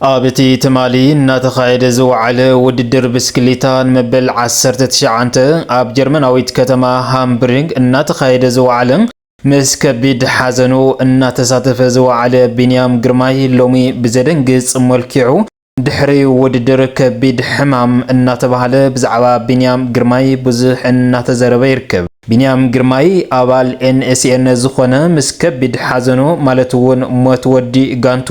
ኣብቲ ትማሊ እናተኻየደ ዝወዓለ ውድድር ብስክሌታ ንመበል 19 ኣብ ጀርመናዊት ከተማ ሃምቡርግ እናተኻየደ ዝወዓለ ምስ ከቢድ ሓዘኑ እናተሳተፈ ዝወዓለ ቢንያም ግርማይ ሎሚ ብዘደንግጽ መልክዑ ድሕሪ ውድድር ከቢድ ሕማም እናተባህለ ብዛዕባ ቢንያም ግርማይ ብዙሕ እናተዘረበ ይርከብ። ቢንያም ግርማይ አባል ኤንኤስኤን ዝኾነ ምስ ከቢድ ሓዘኑ ማለት እውን ሞት ወዲ ጋንቱ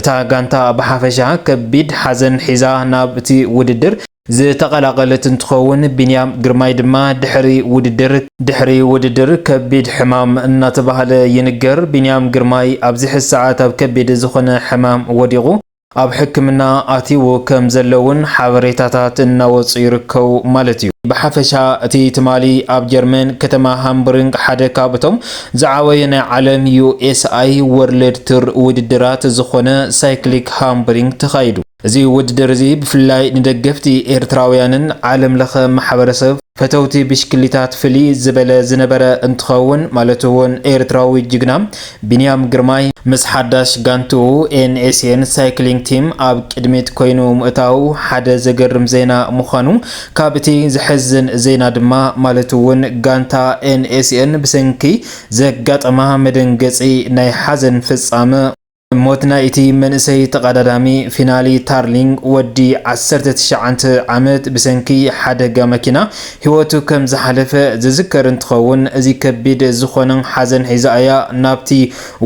እታ ጋንታ ብሓፈሻ ከቢድ ሓዘን ሒዛ ናብ እቲ ውድድር ዝተቀላቀለት እንትኸውን ቢንያም ግርማይ ድማ ድሕሪ ውድድር ከቢድ ሕማም እናተባህለ ይንገር። ቢንያም ግርማይ ኣብዚ ሰዓት ኣብ ከቢድ ዝኾነ ሕማም ወዲቑ ኣብ ሕክምና ኣቲዎ ከም ዘለውን ሓበሬታታት እናወፁ ይርከቡ ማለት እዩ። ብሓፈሻ እቲ ትማሊ ኣብ ጀርመን ከተማ ሃምቡርግ ሓደ ካብቶም ዝዓበየ ናይ ዓለም ዩኤስኣይ ወርልድ ቱር ውድድራት ዝኾነ ሳይክሊክ ሃምቡርግ ተኻይዱ። እዚ ውድድር እዚ ብፍላይ ንደገፍቲ ኤርትራውያንን ዓለም ለኸ ማሕበረሰብ ፈተውቲ ብሽክሌታት ፍልይ ዝበለ ዝነበረ እንትኸውን ማለት እውን ኤርትራዊ ጅግና ቢንያም ግርማይ ምስ ሓዳሽ ጋንቱ ኤንኤስኤን ሳይክሊንግ ቲም ኣብ ቅድሚት ኮይኑ ምእታው ሓደ ዘገርም ዜና ምዃኑ ካብቲ ዝሕዝን ዜና ድማ ማለት እውን ጋንታ ኤንኤስኤን ብሰንኪ ዘጋጠማ መደንገፂ ናይ ሓዘን ፍጻመ ሞት ናይቲ መንእሰይ ተቀዳዳሚ ፊናሊ ታርሊንግ ወዲ 19 ዓመት ብሰንኪ ሓደጋ መኪና ህይወቱ ከም ዝሓለፈ ዝዝከር እንትኸውን እዚ ከቢድ ዝኾነ ሓዘን ሒዛ እያ ናብቲ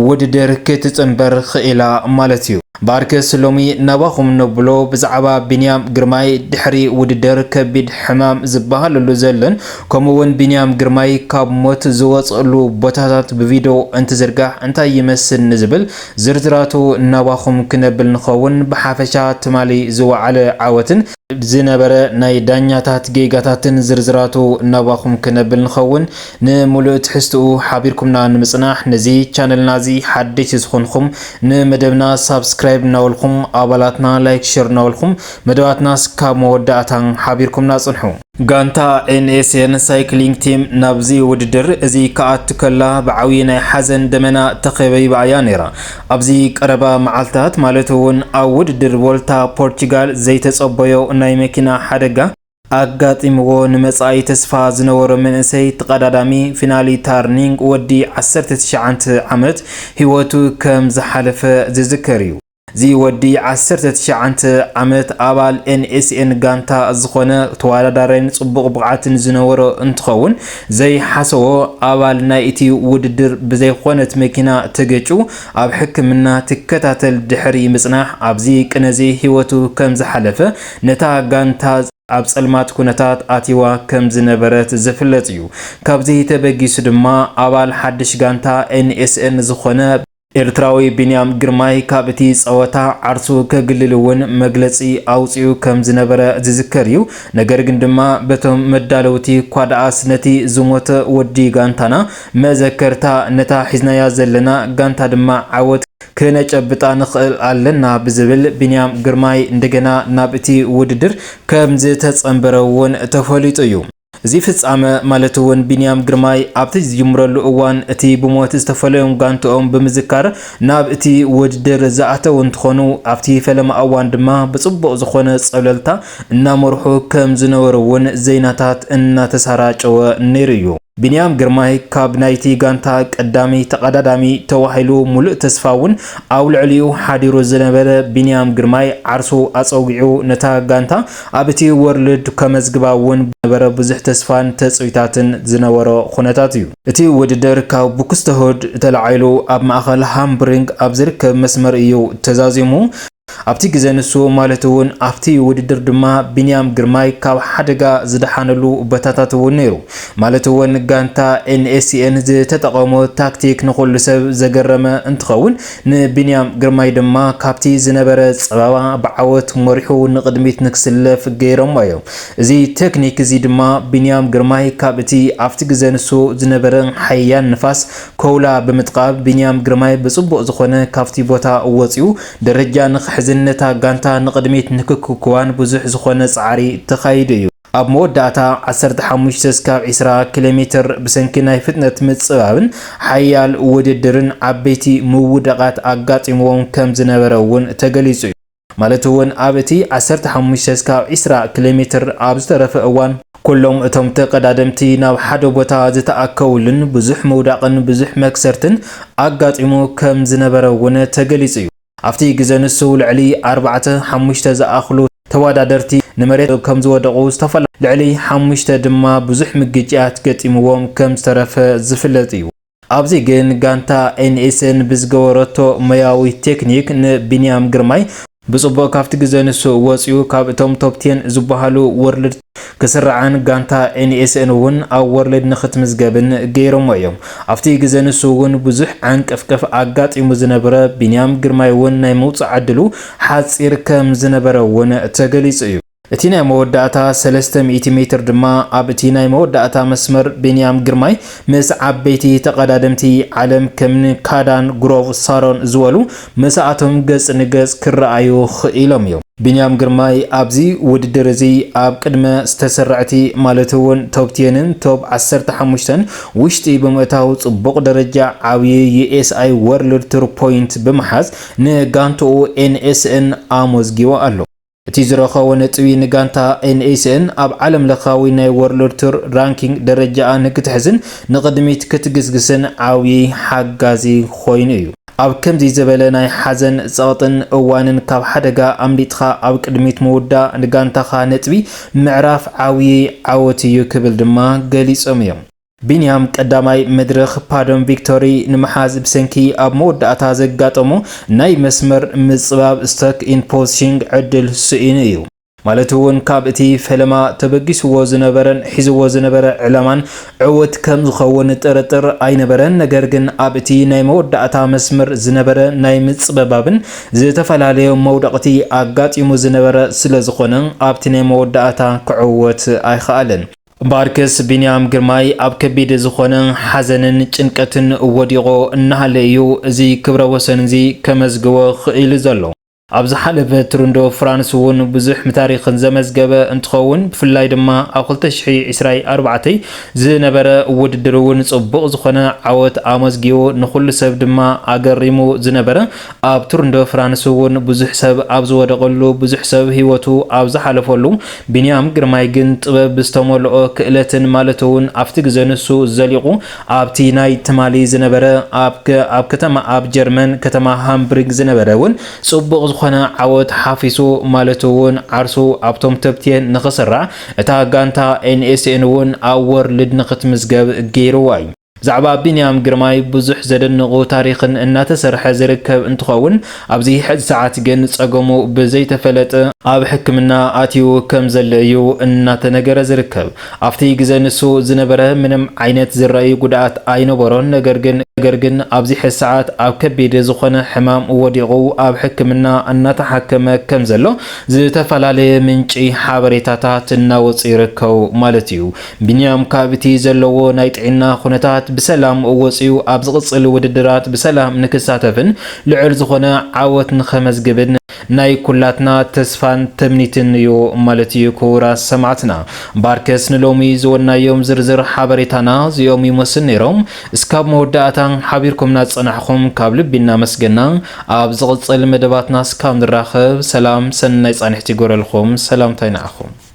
ውድድር ክትፅንበር ክኢላ ማለት እዩ። ባርከስ ሎሚ ናባኹም ነብሎ ብዛዕባ ቢንያም ግርማይ ድሕሪ ውድድር ከቢድ ሕማም ዝበሃለሉ ዘለን ከምኡውን ቢንያም ግርማይ ካብ ሞት ዝወፅሉ ቦታታት ብቪድዮ እንትዝርጋሕ እንታይ ይመስል ንዝብል ዝርዝራቱ ናባኹም ክነብል ንኸውን። ብሓፈሻ ትማሊ ዝወዓለ ዓወትን ዝነበረ ናይ ዳኛታት ጌጋታትን ዝርዝራቱ ናባኹም ክነብል ንኸውን። ንሙሉእ ትሕዝትኡ ሓቢርኩምና ንምጽናሕ ነዚ ቻነልና እዚ ሓደሽ ዝኾንኩም ንመደብና ሳብስክራይብ እናበልኩም ኣባላትና ላይክ ሼር እናበልኩም መደባትና ስካብ መወዳእታ ሓቢርኩምና ጽንሑ። ጋንታ ኤንኤስኤን ሳይክሊንግ ቲም ናብዚ ውድድር እዚ ከኣቱ ከላ ብዓብዪ ናይ ሓዘን ደመና ተኸበይባ እያ ነይራ። ኣብዚ ቀረባ መዓልታት ማለት እውን ኣብ ውድድር ቮልታ ፖርቹጋል ዘይተጸበዮ ናይ መኪና ሓደጋ ኣጋጢምዎ ንመጻኢ ተስፋ ዝነበሮ መንእሰይ ተቀዳዳሚ ፊናሊ ታርኒንግ ወዲ 19 ዓመት ህይወቱ ከም ዝሓለፈ ዝዝከር እዩ። እዚ ወዲ 19 ዓመት አባል ኤንኤስኤን ጋንታ ዝኾነ ተወዳዳሪን ጽቡቕ ብቕዓትን ዝነበሮ እንትኸውን ዘይሓሰቦ አባል ናይ እቲ ውድድር ብዘይኮነት መኪና ተገጩ ኣብ ሕክምና ትከታተል ድሕሪ ምጽናሕ ኣብዚ ቅነዚ ህይወቱ ከም ዝሓለፈ ነታ ጋንታ ኣብ ጸልማት ኩነታት ኣቲዋ ከም ዝነበረት ዝፍለጥ እዩ። ካብዚ ተበጊሱ ድማ አባል ሓድሽ ጋንታ ኤንኤስኤን ዝኾነ ኤርትራዊ ቢንያም ግርማይ ካብ እቲ ጸወታ ዓርሱ ከግልል እውን መግለጺ ኣውፅኡ ከም ዝነበረ ዝዝከር እዩ። ነገር ግን ድማ በቶም መዳለውቲ ኳድኣስ ነቲ ዝሞተ ወዲ ጋንታና መዘከርታ ነታ ሒዝናያ ዘለና ጋንታ ድማ ዓወት ክነጨብጣ ንኽእል ኣለና ብዝብል ቢንያም ግርማይ እንደገና ናብ እቲ ውድድር ከም ዝተጸንበረ እውን ተፈሊጡ እዩ። እዚ ፍጻመ ማለት እውን ቢንያም ግርማይ ኣብቲ ዝጅምረሉ እዋን እቲ ብሞት ዝተፈለዮም ጋንትኦም ብምዝካር ናብ እቲ ውድድር ዝኣተው እንትኾኑ ኣብቲ ፈለማ እዋን ድማ ብጽቡቕ ዝኾነ ጸብለልታ እናመርሑ ከም ዝነበሩ እውን ዜናታት እናተሰራጨወ ነይሩ እዩ። ቢንያም ግርማይ ካብ ናይቲ ጋንታ ቀዳሚ ተቀዳዳሚ ተዋሂሉ ሙሉእ ተስፋ እውን ኣብ ልዕሊኡ ሓዲሩ ዝነበረ ቢንያም ግርማይ ዓርሱ ኣፀዊዑ ነታ ጋንታ ኣብ እቲ ወርልድ ከመዝግባ እውን ነበረ ብዙሕ ተስፋን ተፅቢታትን ዝነበሮ ኩነታት እዩ። እቲ ውድድር ካብ ቡክስተሆድ ተላዒሉ ኣብ ማእኸል ሃምቡርግ ኣብ ዝርከብ መስመር እዩ ተዛዚሙ። ኣብቲ ግዜ ንሱ ማለት እውን ኣብቲ ውድድር ድማ ቢንያም ግርማይ ካብ ሓደጋ ዝደሓነሉ ቦታታት እውን ነይሩ። ማለት እውን ጋንታ ኤንኤስኤን ዝተጠቐሞ ታክቲክ ንኹሉ ሰብ ዘገረመ እንትኸውን ንቢንያም ግርማይ ድማ ካብቲ ዝነበረ ፀበባ ብዓወት መሪሑ ንቅድሚት ንክስለፍ ገይሮሞ እዮም። እዚ ቴክኒክ እዚ ድማ ቢንያም ግርማይ ካብ እቲ ኣብቲ ግዜ ንሱ ዝነበረ ሓያል ንፋስ ኮውላ ብምጥቃብ ቢንያም ግርማይ ብጽቡቕ ዝኾነ ካብቲ ቦታ ወፂኡ ደረጃ ንኽሕዝነታ ጋንታ ንቅድሚት ንክክዋን ብዙሕ ዝኾነ ጻዕሪ ተኻይዱ እዩ። ኣብ መወዳእታ 15-20 ኪሎ ሜትር ብሰንኪ ናይ ፍጥነት ምጽባብን ሓያል ውድድርን ዓበይቲ ምውድቃት ኣጋጢምዎም ከም ዝነበረ እውን ተገሊጹ እዩ። ማለት እውን ኣብ እቲ 15 ካብ 20 ኪሎሜትር ኣብ ዝተረፈ እዋን ኩሎም እቶም ተቀዳደምቲ ናብ ሓደ ቦታ ዝተኣከውልን ብዙሕ መውዳቕን ብዙሕ መክሰርትን ኣጋጢሙ ከም ዝነበረ እውን ተገሊጹ እዩ። ኣብቲ ግዜ ንሱ ልዕሊ 4-5 ዝኣኽሉ ተወዳደርቲ ንመሬት ከም ዝወደቑ ዝተፈላለዩ ልዕሊ 5 ድማ ብዙሕ ምግጭያት ገጢምዎም ከም ዝተረፈ ዝፍለጥ እዩ። ኣብዚ ግን ጋንታ ኤንኤስኤን ብዝገበረቶ ሞያዊ ቴክኒክ ንቢንያም ግርማይ ብጽቡቕ ካብቲ ግዜ ንሱ ወፂኡ ካብ እቶም ቶፕ 10 ዝበሃሉ ወርልድ ክስርዓን ጋንታ ኤንኤስኤን እውን ኣብ ወርልድ ንኽትምዝገብን ገይሮሞ እዮም። ኣብቲ ግዜ ንሱ እውን ብዙሕ ዓንቀፍቀፍ ኣጋጢሙ ዝነበረ ቢንያም ግርማይ እውን ናይ መውፅእ ዓድሉ ሓፂር ከም ዝነበረ እውን ተገሊጹ እዩ። እቲ ናይ መወዳእታ 300 ሜትር ድማ ኣብ እቲ ናይ መወዳእታ መስመር ቢንያም ግርማይ ምስ ዓበይቲ ተቀዳደምቲ ዓለም ከምኒ ካዳን ግሮቭ ሳሮን ዝበሉ መሳኣቶም ገጽ ንገጽ ክረኣዩ ክኢሎም እዮም። ቢንያም ግርማይ ኣብዚ ውድድር እዚ ኣብ ቅድመ ዝተሰርዕቲ ማለት እውን ቶፕ 10ን ቶፕ 15ን ውሽጢ ብምእታው ጽቡቕ ደረጃ ዓብዪ ዩኤስኣይ ወርልድ ቱር ፖይንት ብምሓዝ ንጋንትኡ ኤንኤስኤን ኣመዝጊቡ ኣሎ። እቲ ዝረኸቦ ነጥቢ ንጋንታ ኤንኤስኤን ኣብ ዓለም ለኻዊ ናይ ወርልድ ቱር ራንኪንግ ደረጃ ንክትሕዝን ንቅድሚት ክትግስግስን ዓብዪ ሓጋዚ ኮይኑ እዩ። ኣብ ከምዚ ዝበለ ናይ ሓዘን ጸቕጥን እዋንን ካብ ሓደጋ ኣምሊጥኻ ኣብ ቅድሚት ምውዳእ ንጋንታኻ ነጥቢ ምዕራፍ ዓብዪ ዓወት እዩ ክብል ድማ ገሊጾም እዮም። ቢንያም ቀዳማይ መድረኽ ፓዶም ቪክቶሪ ንምሓዝ ብሰንኪ ኣብ መወዳእታ ዘጋጠሙ ናይ መስመር ምጽባብ ስቶክ ኢን ፖዚሽን ዕድል ስኢኑ እዩ። ማለት እውን ካብ እቲ ፈለማ ተበጊስዎ ዝነበረን ሒዝዎ ዝነበረ ዕላማን ዕወት ከም ዝኸውን ጥርጥር ኣይነበረን። ነገር ግን ኣብ እቲ ናይ መወዳእታ መስመር ዝነበረ ናይ ምጽበባብን ዝተፈላለዩ መውደቕቲ ኣጋጢሙ ዝነበረ ስለ ዝኾነ ኣብቲ ናይ መወዳእታ ክዕወት ኣይከኣለን። ባርከስ ቢንያም ግርማይ ኣብ ከቢድ ዝኾነ ሓዘንን ጭንቀትን ወዲቑ እናሃለ እዩ እዚ ክብረ ወሰን እዚ ከመዝግቦ ክኢሉ ዘሎ። ኣብ ዝሓለፈ ቱር ደ ፍራንስ እውን ብዙሕ ታሪኽን ዘመዝገበ እንትኸውን ብፍላይ ድማ ኣብ 2024 ዝነበረ ውድድር እውን ጽቡቕ ዝኾነ ዓወት ኣመዝጊቡ ንኹሉ ሰብ ድማ ኣገሪሙ ዝነበረ ኣብ ቱር ደ ፍራንስ እውን ብዙሕ ሰብ ኣብ ዝወደቐሉ ብዙሕ ሰብ ሂወቱ ኣብ ዝሓለፈሉ ቢንያም ግርማይ ግን ጥበብ ዝተመልኦ ክእለትን ማለት እውን ኣብቲ ግዜ ንሱ ዘሊቑ ኣብቲ ናይ ትማሊ ዝነበረ ኣብ ከተማ ኣብ ጀርመን ከተማ ሃምቡርግ ዝነበረ እውን ጽቡቕ ዝኾነ ዓወት ሓፊሱ ማለት እውን ዓርሱ ኣብቶም ቶፕ 10 ንኽስራዕ እታ ጋንታ ኤንኤስኤን እውን ኣብ ወርልድ ንኽትምዝገብ ገይርዋ እዩ። ዛዕባ ቢንያም ግርማይ ብዙሕ ዘደንቑ ታሪኽን እናተሰርሐ ዝርከብ እንትኸውን ኣብዚ ሕዚ ሰዓት ግን ጸገሙ ብዘይተፈለጠ ኣብ ሕክምና ኣትዩ ከም ዘሎ እዩ እናተነገረ ዝርከብ። ኣብቲ ግዜ ንሱ ዝነበረ ምንም ዓይነት ዝረአዩ ጉድኣት ኣይነበሮን። ነገር ግን ኣብዚ ሕዚ ሰዓት ኣብ ከቢድ ዝኾነ ሕማም ወዲቑ ኣብ ሕክምና እናተሓከመ ከም ዘሎ ዝተፈላለየ ምንጪ ሓበሬታታት እናወፁ ይርከቡ ማለት እዩ። ቢንያም ካብ እቲ ዘለዎ ናይ ጥዕና ኩነታት بسلام ووصيو أبزغ صل ودرات بسلام نكساتفن لعل زخنا عوت نخمس جبن ناي كلاتنا تسفان تمنيتن يو مالتي كورا سمعتنا باركس نلومي زورنا يوم زرزر حبريتانا زيومي مسنيروم اسكاب موداتان حبيركم ناصنحكم كابل بينا مسجنا أبزغ صل مدباتنا سكام دراخب سلام سناي صانحتي غورلكم سلام تايناخم